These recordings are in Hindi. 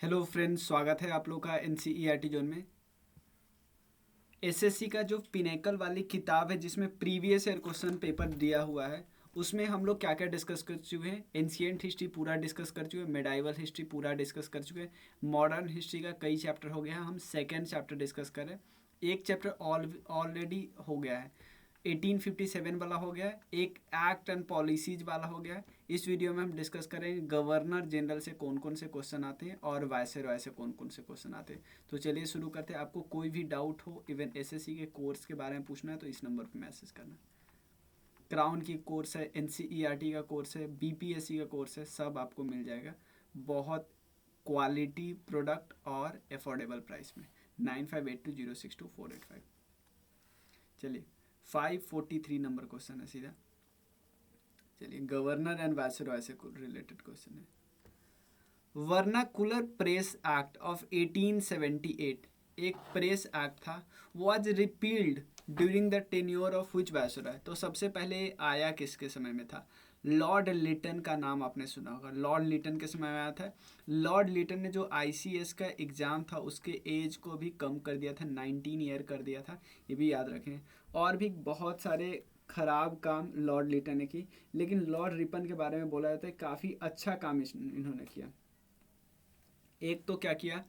हेलो फ्रेंड्स, स्वागत है आप लोग का एनसीईआरटी जोन में। एसएससी का जो पिनेकल वाली किताब है जिसमें प्रीवियस ईयर क्वेश्चन पेपर दिया हुआ है, उसमें हम लोग क्या क्या डिस्कस कर चुके हैं। एंशिएंट हिस्ट्री पूरा डिस्कस कर चुके हैं, मेडाइवल हिस्ट्री पूरा डिस्कस कर चुके हैं, मॉडर्न हिस्ट्री का कई चैप्टर हो गया है, हम सेकेंड चैप्टर डिस्कस कर रहे हैं। एक चैप्टर ऑलरेडी हो गया है, 1857 वाला हो गया है, एक एक्ट एंड पॉलिसीज वाला हो गया है। इस वीडियो में हम डिस्कस करेंगे गवर्नर जनरल से कौन कौन से क्वेश्चन आते हैं और वायसरॉय से कौन कौन से क्वेश्चन आते हैं। तो चलिए शुरू करते हैं। आपको कोई भी डाउट हो, इवन एसएससी के कोर्स के बारे में पूछना है तो इस नंबर पर मैसेज करना। क्राउन की कोर्स है, एनसीईआरटी का कोर्स है, बीपीएससी का कोर्स है, सब आपको मिल जाएगा बहुत क्वालिटी प्रोडक्ट और अफोर्डेबल प्राइस में। 9582062485। चलिए 543 नंबर क्वेश्चन है सीधा। चलिए, गवर्नर एंड वायसरॉय से रिलेटेड क्वेश्चन है। वर्नाकुलर प्रेस एक्ट ऑफ 1878, एक प्रेस एक्ट था, was repealed during the tenure of which viceroy. तो सबसे पहले आया किसके समय में था? लॉर्ड लिटन का नाम आपने सुना होगा। लॉर्ड लिटन के समय में आया था। लॉर्ड लिटन ने जो आईसीएस का एग्ज़ाम था उसके एज को भी कम कर दिया था, 19 ईयर कर दिया था, ये भी याद रखें। और भी बहुत सारे ख़राब काम लॉर्ड लिटन ने की, लेकिन लॉर्ड रिपन के बारे में बोला जाता है काफ़ी अच्छा काम इन्होंने किया। एक तो क्या किया,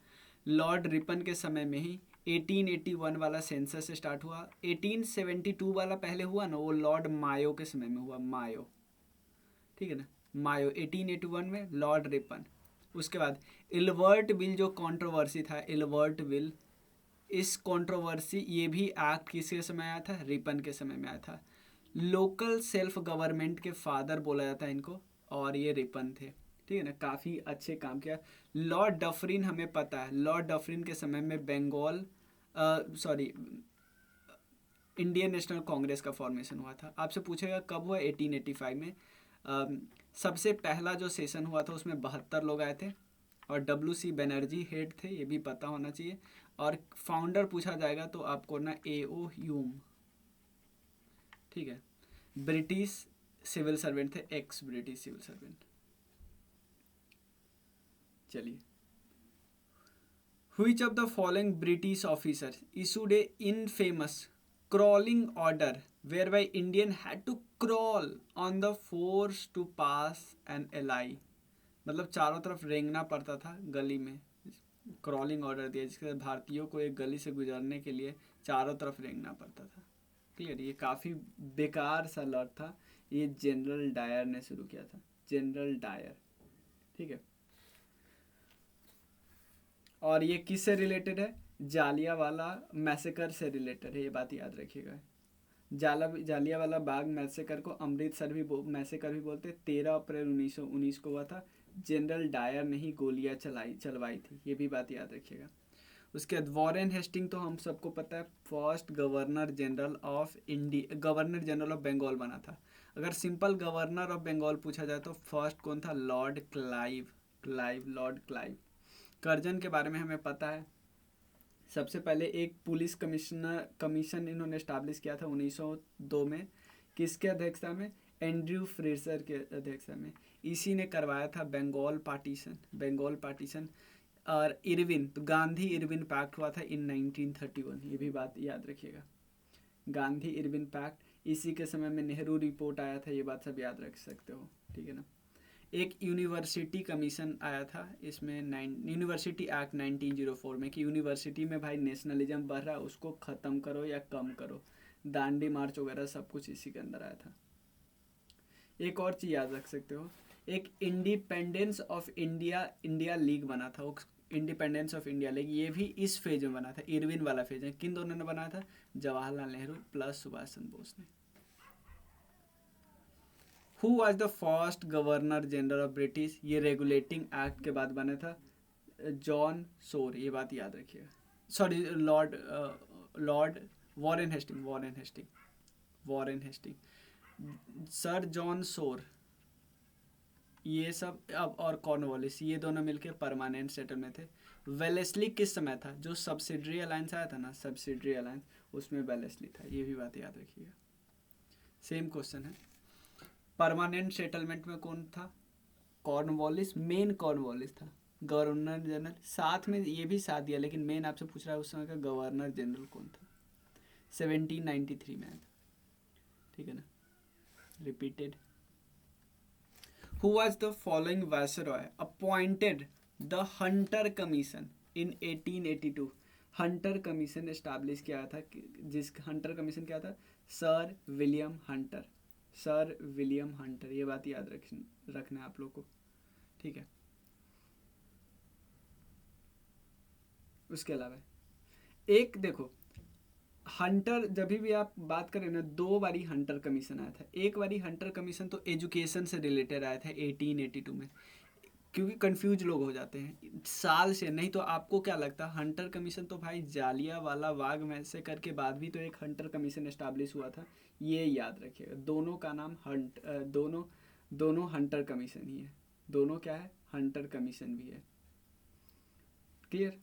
लॉर्ड रिपन के समय में ही 1881 वाला सेंसस स्टार्ट हुआ। 1872 वाला पहले हुआ ना, वो लॉर्ड मायो के समय में हुआ, मायो, ठीक है ना, मायो 1881 में, लॉर्ड रिपन। उसके बाद इल्बर्ट बिल जो कंट्रोवर्सी था, इल्बर्ट बिल, इस कंट्रोवर्सी ये भी एक्ट किसके समय आया था? रिपन के समय में आया था। लोकल सेल्फ गवर्नमेंट के फादर बोला जाता है इनको, और ये रिपन थे, ठीक है ना, काफ़ी अच्छे काम किया। लॉर्ड डफरिन हमें पता है, लॉर्ड डफरिन के समय में Bengal sorry Indian national congress का फॉर्मेशन हुआ था। आपसे पूछेगा कब हुआ? 1885 में। सबसे पहला जो सेशन हुआ था उसमें 72 लोग आए थे और WC बनर्जी हेड थे, ये भी पता होना चाहिए। और फाउंडर पूछा जाएगा तो आपको ना AO ह्यूम, ठीक है, ब्रिटिश सिविल सर्वेंट थे, एक्स ब्रिटिश सिविल सर्वेंट। चलिए, Which of the following British officers issued a infamous crawling order whereby Indian had to crawl on the force to pass an ally? मतलब चारों तरफ रेंगना पड़ता था गली में। क्रॉलिंग ऑर्डर दिया जिसके भारतीयों को एक गली से गुजरने के लिए चारों तरफ रेंगना पड़ता था। क्लियर? ये काफ़ी बेकार सा लॉ था, ये जनरल डायर ने शुरू किया था, जनरल डायर, ठीक है। और ये किससे रिलेटेड है? जालियावाला मैसेकर से रिलेटेड है, ये बात याद रखिएगा। जालियावाला बाग मैसेकर को अमृतसर भी मैसेकर भी बोलते। 13 अप्रैल 1919 को हुआ था। जनरल डायर ने ही गोलियां चलवाई थी, ये भी बात याद रखिएगा। उसके बाद वॉरेन हेस्टिंग तो हम सबको पता है, first governor general of India, governor general of Bengal बना था। अगर सिंपल गवर्नर ऑफ बंगाल पूछा जाए तो फर्स्ट कौन था? Lord Clive, Lord Clive. Curzon के बारे में हमें पता है, सबसे पहले एक पुलिस कमीशन इन्होंने स्टैब्लिश किया था 1902 में। किसके अध्यक्षता में? एंड्रयू फ्रेजर के अध्यक्षता में। इसी ने करवाया था बंगाल पार्टीशन। और इरविन, तो गांधी इरविन पैक्ट हुआ था इन 1931, ये भी बात याद रखिएगा। गांधी इरविन पैक्ट, इसी के समय में नेहरू रिपोर्ट आया था, ये बात सब याद रख सकते हो, ठीक है ना। एक यूनिवर्सिटी कमीशन आया था, इसमें यूनिवर्सिटी एक्ट 1904 में, कि यूनिवर्सिटी में भाई नेशनलिज्म बढ़ रहा है, उसको ख़त्म करो या कम करो। दांडी मार्च वगैरह सब कुछ इसी के अंदर आया था। एक और चीज़ याद रख सकते हो, एक इंडिपेंडेंस ऑफ इंडिया लीग बना था, वो इंडिपेंडेंस ऑफ इंडिया लीग, ये भी इस फेज में बना था, इरविन वाला फेज है। किन दोनों ने बनाया था? जवाहरलाल नेहरू प्लस सुभाष चंद्र बोस ने। Who was the first governor general of British? ये रेगुलेटिंग एक्ट के बाद बना था, जॉन सोर, ये बात याद रखिएगा। Sorry, lord Warren Hasting, sir John Shore, ये सब। अब और कॉर्नवालिस, ये दोनों मिलकर परमानेंट सेटल में थे। वेलेस्ली किस समय था? जो सब्सिडरी अलायंस आया था ना, सब्सिडरी अलायंस, उसमें वेलेस्ली था, ये भी बात याद रखिएगा। सेम क्वेश्चन है। परमानेंट सेटलमेंट में कौन था? कॉर्नवालिस, मेन कॉर्नवालिस था। गवर्नर जनरल, साथ में ये भी साथ दिया, लेकिन मेन आपसे पूछ रहा है उस समय का गवर्नर जनरल कौन था। 1793 में आया था, ठीक है ना। Repeated. Who was the following viceroy appointed the Hunter commission in 1882। Hunter commission establish किया था, जिस हंटर कमीशन क्या था, sir William Hunter. Sir William Hunter, ये बात याद रखना है आप लोग को, ठीक है। उसके अलावा एक देखो, हंटर जब भी आप बात करें ना, दो बारी हंटर कमीशन आया था। एक बारी हंटर कमीशन तो एजुकेशन से रिलेटेड आया था 1882 में, क्योंकि कंफ्यूज लोग हो जाते हैं साल से। नहीं तो आपको क्या लगता है हंटर कमीशन तो भाई जालियांवाला बाग में से करके बाद भी तो एक हंटर कमीशन एस्टैब्लिश हुआ था, ये याद रखिएगा। दोनों का नाम दोनों हंटर कमीशन ही है। दोनों क्या है, हंटर कमीशन भी है। क्लियर।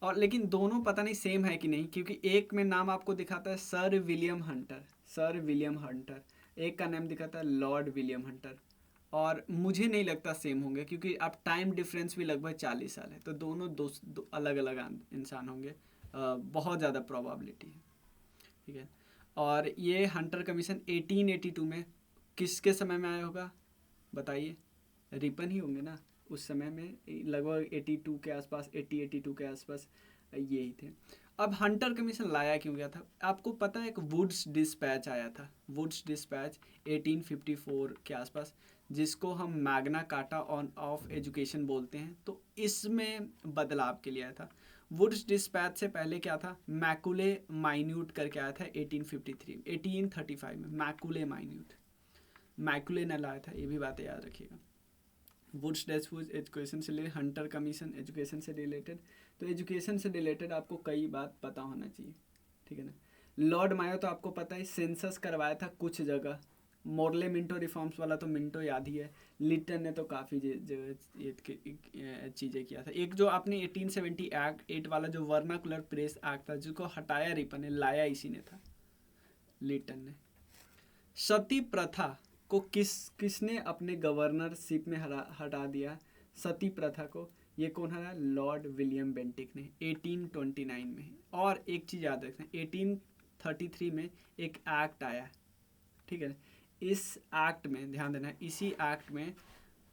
और लेकिन दोनों पता नहीं सेम है कि नहीं, क्योंकि एक में नाम आपको दिखाता है sir William Hunter, sir William Hunter, एक का नाम दिखाता है लॉर्ड विलियम हंटर। और मुझे नहीं लगता सेम होंगे, क्योंकि अब टाइम डिफरेंस भी लगभग 40 साल है, तो दोनों दो अलग अलग इंसान होंगे। बहुत ज़्यादा प्रोबेबिलिटी है, ठीक है। और ये हंटर कमीशन 1882 में किसके समय में आया होगा बताइए। रिपन ही होंगे ना उस समय में, लगभग 82 के आसपास, 82 के आसपास ये ही थे। अब हंटर कमीशन लाया क्यों गया था, आपको पता है एक वुड्स डिस्पैच आया था, वुड्स डिस्पैच 1854 के आसपास, जिसको हम Magna carta on off education बोलते हैं। तो इसमें बदलाव के लिए आया था। वुड्स डिस्पैच से पहले क्या था, मैकुले माइन्यूट करके आया था 1835 में। मैकुले ने लाया था, ये भी बातें याद रखिएगा। वुड्स डिस्पैच एजुकेशन से रिलेटेड, हंटर कमीशन एजुकेशन से रिलेटेड। तो एजुकेशन से रिलेटेड आपको कई बात पता होना चाहिए, ठीक है ना। लॉर्ड मायो तो आपको पता है सेंसस करवाया था कुछ जगह। मोरले मिंटो रिफॉर्म्स वाला तो मिंटो याद ही है। लिटन ने तो काफ़ी चीज़ें किया था। एक जो आपने 1878 वाला जो वर्नाकुलर प्रेस एक्ट था, जिसको हटाया रिपन ने, लाया इसी ने था, लिटन ने। सती प्रथा को किसने अपने गवर्नरशिप में हटा दिया, सती प्रथा को, ये कौन हरा, लॉर्ड विलियम बेंटिक ने 1829 में। और एक चीज़ याद रखना, 1833 में एक एक्ट आया, ठीक है। इस एक्ट में ध्यान देना, इसी एक्ट में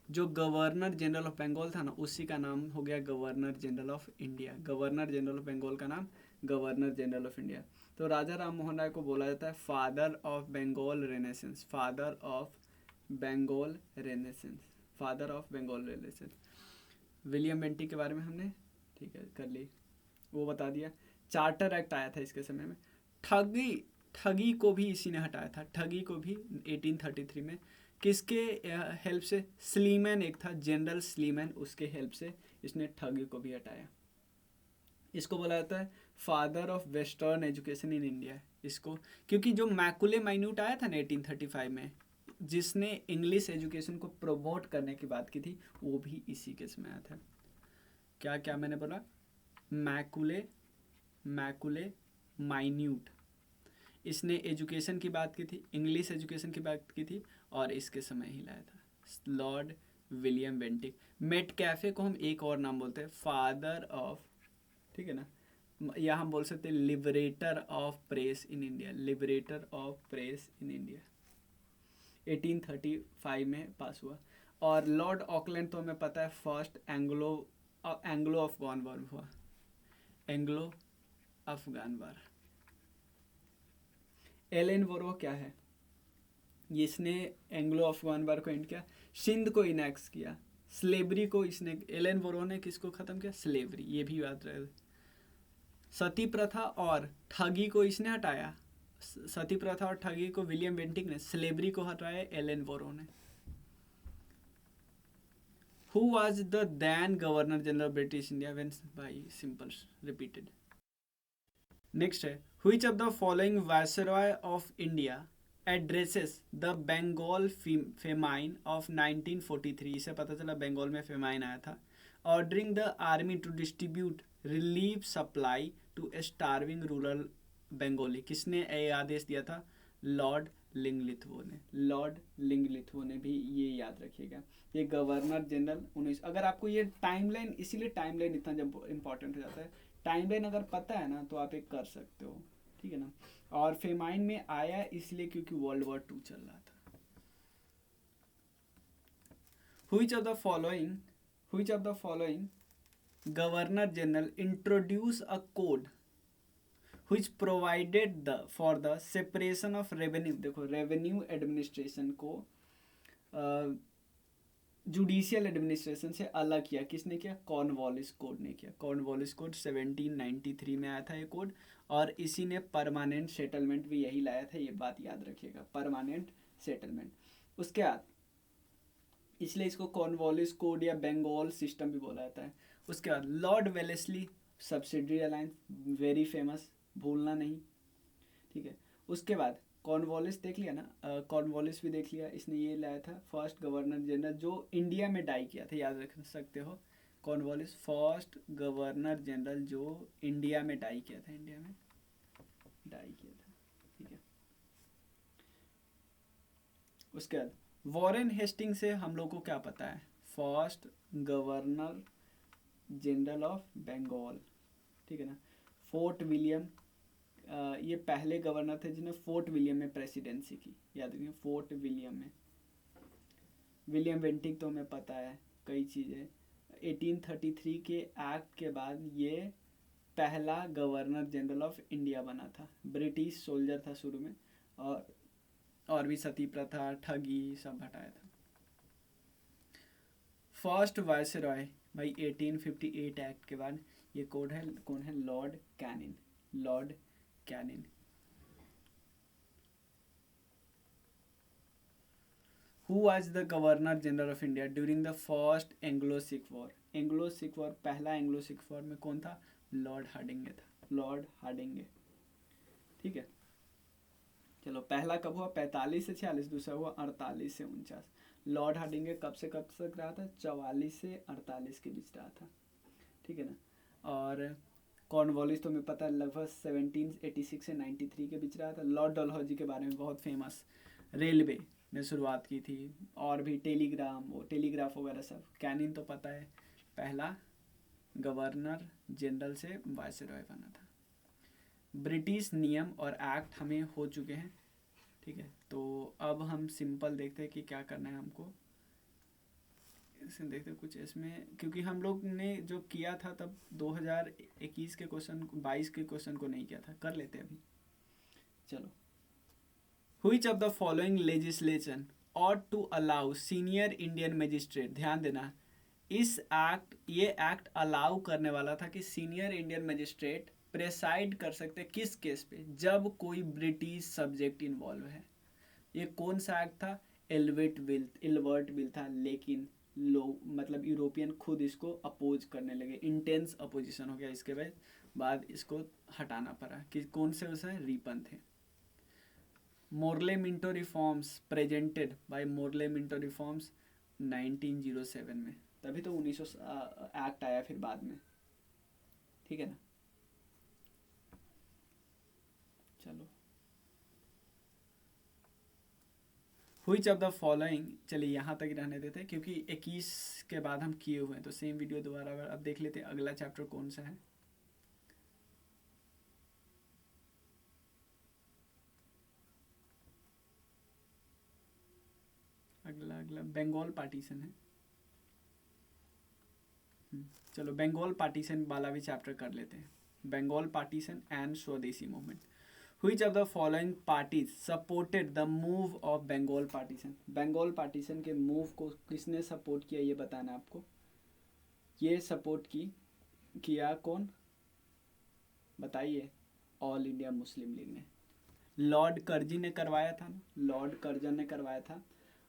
जो गवर्नर जनरल ऑफ बंगाल था ना, उसी का नाम हो गया governor general of India. Governor general of Bengal का नाम गवर्नर जनरल ऑफ इंडिया। तो राजा राम मोहन राय को बोला जाता है father of Bengal renaissance, father of Bengal renaissance, father of Bengal renaissance. William Bentinck के बारे में हमने, ठीक है, कर ली, वो बता दिया। चार्टर एक्ट आया था इसके समय में। ठगी को भी इसी ने हटाया था, ठगी को भी 1833 में। किसके हेल्प से, स्लीमैन एक था, जनरल स्लीमैन, उसके हेल्प से इसने ठगी को भी हटाया। इसको बोला जाता है father of western education in India, इसको, क्योंकि जो मैकुले माइन्यूट आया था ना 1835 में, जिसने इंग्लिश एजुकेशन को प्रमोट करने की बात की थी, वो भी इसी के समय आया था। क्या क्या मैंने बोला, मैकुले माइन्यूट, इसने एजुकेशन की बात की थी, इंग्लिश एजुकेशन की बात की थी, और इसके समय ही लाया था lord William Bentinck. Metcalfe को हम एक और नाम बोलते हैं, फादर ऑफ, ठीक है ना, या हम बोल सकते हैं liberator of press in India, liberator of press in India, 1835 में पास हुआ। और लॉर्ड ऑकलैंड तो हमें पता है फर्स्ट एंग्लो अफगान वॉर हुआ, एंग्लो अफगान वार। एलन वोरो क्या है, इसने एंग्लो अफगान वार को एंड किया, सिंध को इनेक्स किया, स्लेवरी को इसने, एलन वोरो ने किसको ख़त्म किया, स्लेवरी, ये भी याद रहे। सती प्रथा और ठगी को इसने हटाया, सती प्रथा और ठगी को विलियम बेंटिक ने, स्लेवरी को हटाया एलन वोरो ने। Who was the then governor general British India when, भाई सिंपल रिपीटेड। नेक्स्ट है, which of the following viceroy of India addresses the Bengal famine of 1943, इसे पता चला बंगाल में फेमाइन आया था, ordering the army to distribute relief supply to starving rural Bengali, किसने ये आदेश दिया था, लॉर्ड लिंगलिथगो ने, लॉर्ड लिंगलिथगो ने भी, ये याद रखिएगा। ये गवर्नर जनरल 19। अगर आपको ये टाइमलाइन, इसीलिए टाइमलाइन इतना जब इम्पोर्टेंट हो जाता है, टाइमलाइन अगर पता है ना तो आप एक कर सकते हो, ठीक है ना। और फेमाइन में आया इसलिए क्योंकि वर्ल्ड वॉर 2 चल रहा था। Which of the following Governor General introduce a code which provided for the separation of revenue। देखो रेवेन्यू एडमिनिस्ट्रेशन को जुडिशियल एडमिनिस्ट्रेशन से अलग किया, किसने किया? कॉर्नवालिस कोड ने किया। कॉर्नवालिस कोड 1793 में आया था ये कोड, और इसी ने परमानेंट सेटलमेंट भी यही लाया था, ये बात याद रखिएगा, परमानेंट सेटलमेंट। उसके बाद इसलिए इसको कॉर्नवालिस कोड या बंगाल सिस्टम भी बोला जाता है। उसके बाद Lord Wellesley subsidiary alliance, very famous, भूलना नहीं, ठीक है। उसके बाद कॉर्नवालिस देख लिया ना, कॉर्नवालिस भी देख लिया, इसने ये लाया था फर्स्ट गवर्नर जनरल जो इंडिया में डाई किया था, याद रख सकते हो। कॉर्नवालिस फर्स्ट गवर्नर जनरल जो इंडिया में डाई किया था, इंडिया में डाई किया था, ठीक है। उसके बाद वॉरेन हेस्टिंग से हम लोग को क्या पता है? First governor general of Bengal, ठीक है ना। फोर्ट विलियम, ये पहले गवर्नर थे जिन्होंने फोर्ट विलियम में प्रेसिडेंसी की, याद रखिए, फोर्ट विलियम में। विलियम बेंटिक तो हमें पता है कई चीज़ें। 1833 के एक्ट के बाद ये पहला गवर्नर जनरल ऑफ इंडिया बना था, ब्रिटिश सोल्जर था शुरू में, और भी सती प्रथा, ठगी सब हटाया था। फर्स्ट वायसरॉय भाई 1858 एक्ट के बाद ये कोड है, कौन है? Lord Canning, lord Canning. Who was the governor general of India during the first Anglo Sikh war? Anglo Sikh war, पहला एंग्लो सिख वॉर में कौन था? लॉर्ड हार्डिंगे था, लॉर्ड हार्डिंगे, ठीक है। चलो पहला कब हुआ? 45 से 46, दूसरा हुआ 48 से 49। लॉर्ड हार्डिंगे कब से कब तक रहा था? 44 से 48 के बीच रहा था, ठीक है ना। और कॉर्नवालिस तो हमें पता है लगभग 1786 से 93 के बीच रहा था। लॉर्ड डलहौजी के बारे में बहुत फेमस, रेलवे ने शुरुआत की थी, और भी टेलीग्राम, वो टेलीग्राफ वगैरह सब। कैनिन तो पता है, पहला गवर्नर जनरल से वायसरॉय बना था। ब्रिटिश नियम और एक्ट हमें हो चुके हैं, ठीक है। तो अब हम सिंपल देखते हैं कि क्या करना है हमको, इसमें देखते हैं कुछ इसमें, क्योंकि हम लोग ने जो किया था तब 2021 के क्वेश्चन, 22 के क्वेश्चन को नहीं किया था, कर लेते हैं अभी। चलो, which of the following legislation ought to allow senior Indian magistrate, ध्यान देना, इस एक्ट, ये एक्ट अलाउ करने वाला था कि सीनियर इंडियन मजिस्ट्रेट प्रेसाइड कर सकते किस केस पे? जब कोई ब्रिटिश सब्जेक्ट इन्वॉल्व है। ये कौन सा एक्ट था? इल्वर्ट बिल था, लेकिन लोग मतलब यूरोपियन खुद इसको अपोज करने लगे, इंटेंस अपोजिशन हो गया, इसके बाद इसको हटाना पड़ा। कि कौन से उसे? रिपन थे। Morley Minto reforms presented by Morley Minto reforms 1907 में, तभी तो 1900 एक्ट आया फिर बाद में, ठीक है ना। चलो, व्हिच ऑफ द फॉलोइंग, चलिए यहाँ तक रहने देते हैं क्योंकि 21 के बाद हम किए हुए हैं, तो सेम वीडियो दोबारा अब देख लेते हैं अगला चैप्टर कौन सा है। अगला बंगाल पार्टीशन है। चलो बंगाल पार्टीशन वाला भी चैप्टर कर लेते हैं, बंगाल पार्टीशन एंड स्वदेशी movement. Which of the following parties supported the move of Bengal partition? Bengal partition के मूव को किसने सपोर्ट किया ये बताना आपको। ये सपोर्ट किया कौन? बताइए। ऑल इंडिया मुस्लिम लीग ने, लॉर्ड कर्जी ने करवाया था ना, लॉर्ड कर्जन ने करवाया था,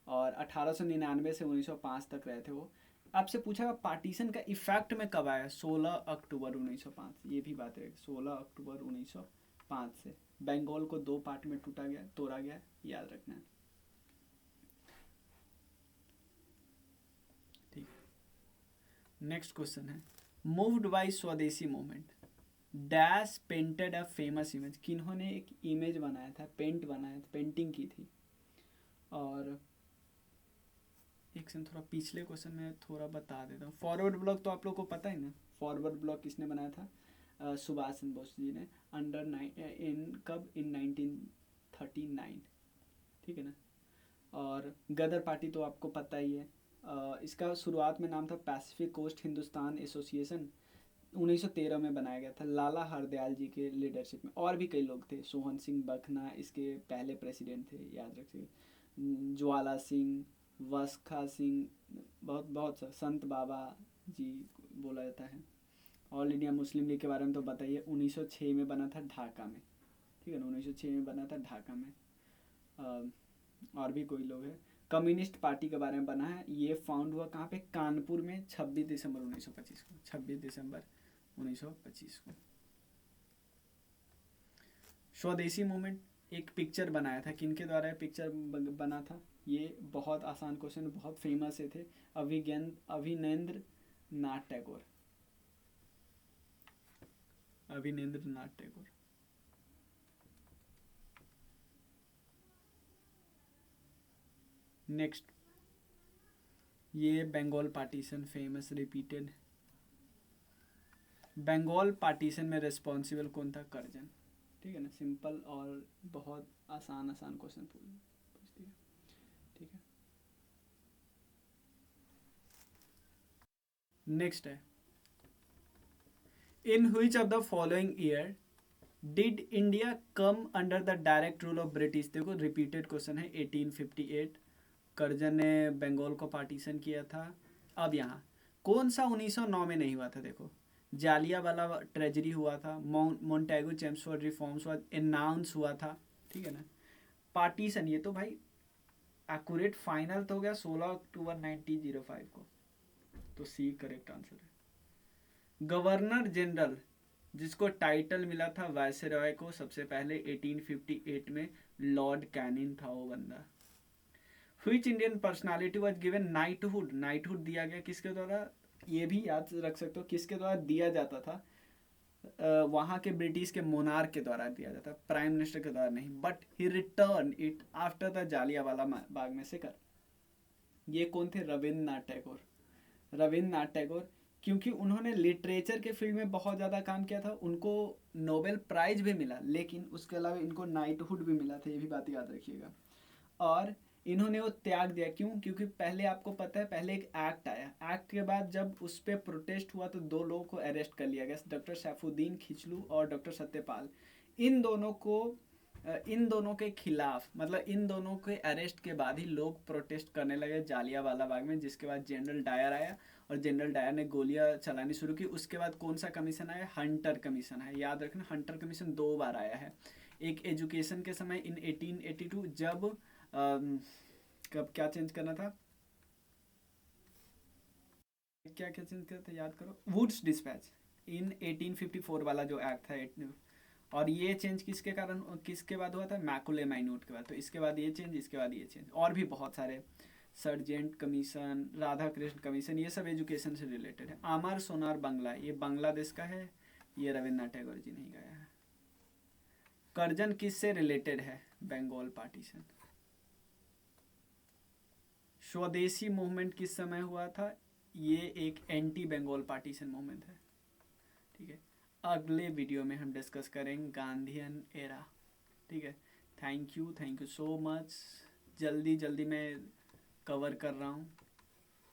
और 1899 से 1905 तक रहे थे वो। आपसे पूछा पार्टीशन का इफेक्ट में कब आया? 16 अक्टूबर 1905, ये भी बात है, 16 अक्टूबर 1905 से बंगाल को 2 पार्ट में तोड़ा गया, याद रखना है, ठीक है। नेक्स्ट क्वेश्चन है, moved by Swadeshi movement, dash painted a famous image, किन्होंने एक इमेज बनाया था, बनाया था, पेंटिंग की थी। और एक सेकंड, थोड़ा पिछले क्वेश्चन में थोड़ा बता देता हूँ। फॉरवर्ड ब्लॉक तो आप लोग को पता है ना, फॉरवर्ड ब्लॉक किसने बनाया था? सुभाष चंद्र बोस जी ने, इन 1939, ठीक है ना। और गदर पार्टी तो आपको पता ही है। इसका शुरुआत में नाम था पैसिफिक कोस्ट हिंदुस्तान एसोसिएशन, 1913 में बनाया गया था लाला हरदयाल जी के लीडरशिप में। और भी कई लोग थे, सोहन सिंह बखना इसके पहले प्रेसिडेंट थे, याद रखिए। ज्वाला सिंह, वसखा सिंह, बहुत बहुत संत बाबा जी बोला जाता है। ऑल इंडिया मुस्लिम लीग के बारे में तो बताइए, 1906 में बना था ढाका में, ठीक है ना, 1906 में बना था ढाका में। और भी कोई लोग हैं। कम्युनिस्ट पार्टी के बारे में बना है, ये फाउंड हुआ कहाँ पे? कानपुर में 26 दिसंबर 1925 को, 26 दिसंबर 1925 को। स्वदेशी मूवमेंट, एक पिक्चर बनाया था, किनके द्वारा ये पिक्चर बना था? ये बहुत आसान क्वेश्चन, बहुत फेमस है थे, Abanindranath Tagore, Abanindranath Tagore. Next, ये Bengal partition famous repeated. Bengal partition में रिस्पॉन्सिबल कौन था? कर्जन, ठीक है ना। सिंपल और बहुत आसान आसान क्वेश्चन पूछती है, ठीक है। नेक्स्ट है, in which of the following year did India come under the direct rule of British? देखो रिपीटेड क्वेश्चन है। 1858 कर्जन ने बंगाल को पार्टीशन किया था। अब यहाँ कौन सा 1909 में नहीं हुआ था? देखो, जालियावाला ट्रेजरी हुआ था, मोन्टेगो चेम्सफोर्ड रिफॉर्म्स अनाउंस हुआ था, ठीक है ना। पार्टीशन, ये तो भाई एक्यूरेट फाइनल तो हो गया 16 अक्टूबर 1905 को, तो सी करेक्ट आंसर है। गवर्नर जनरल जिसको टाइटल मिला था वायसरॉय को सबसे पहले 1858 में, लॉर्ड कैनिंग था वो बंदा। Which Indian personality was given knighthood? Knighthood दिया गया किसके द्वारा? ये भी याद रख सकते हो, किसके द्वारा दिया जाता था? वहाँ के ब्रिटिश के मोनार्क के द्वारा दिया जाता, प्राइम मिनिस्टर के द्वारा नहीं। But he return it after the Jallianwala Bagh massacre. ये कौन थे? रविन्द्रनाथ टैगोर, रविन्द्रनाथ टैगोर, क्योंकि उन्होंने लिटरेचर के फील्ड में बहुत ज़्यादा काम किया था, उनको नोबेल प्राइज भी मिला, लेकिन उसके अलावा इनको नाइटहुड भी मिला था, ये भी बात याद रखिएगा। और इन्होंने वो त्याग दिया, क्यों? क्योंकि पहले आपको पता है, पहले एक एक्ट आया, एक्ट के बाद जब उस पर प्रोटेस्ट हुआ तो दो लोगों को अरेस्ट कर लिया गया, डॉक्टर सैफुद्दीन खिचलू और डॉक्टर सत्यपाल। इन दोनों को इन दोनों के खिलाफ, मतलब इन दोनों के अरेस्ट के बाद ही लोग प्रोटेस्ट करने लगे जालियावाला बाग में, जिसके बाद जनरल डायर आया और जनरल डायर ने गोलियां चलानी शुरू की। उसके बाद कौन सा कमीशन आया? हंटर कमीशन है। याद रखना, हंटर कमीशन 2 बार आया है। एक एजुकेशन के समय इन 1882, जब कब क्या चेंज करना था, क्या क्या चेंज करना था, याद करो। वुड्स डिस्पैच इन 1854 वाला जो एक्ट था, और ये चेंज किसके कारण, किसके बाद हुआ था? मैकुले माइन्यूट के बाद। तो इसके बाद ये चेंज, इसके बाद ये चेंज, और भी बहुत सारे, sergeant commission, Radha Krishna commission, ये सब एजुकेशन से रिलेटेड है। आमर सोनार बांग्ला, ये बांग्लादेश का है, ये रविन्द्रनाथ टैगोर जी नहीं गाया है। कर्जन किससे रिलेटेड है? बंगाल पार्टीशन। स्वदेशी मूवमेंट किस समय हुआ था? ये एक एंटी बंगाल पार्टीशन मूवमेंट है, ठीक है। अगले वीडियो में हम डिस्कस करेंगे गांधीयन एरा, ठीक है। Thank you so much. जल्दी जल्दी मैं कवर कर रहा हूँ,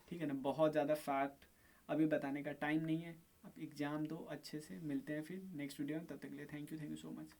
ठीक है ना। बहुत ज़्यादा फैक्ट अभी बताने का टाइम नहीं है, आप एग्ज़ाम दो अच्छे से। मिलते हैं फिर नेक्स्ट वीडियो में, तब तक के लिए थैंक यू सो मच।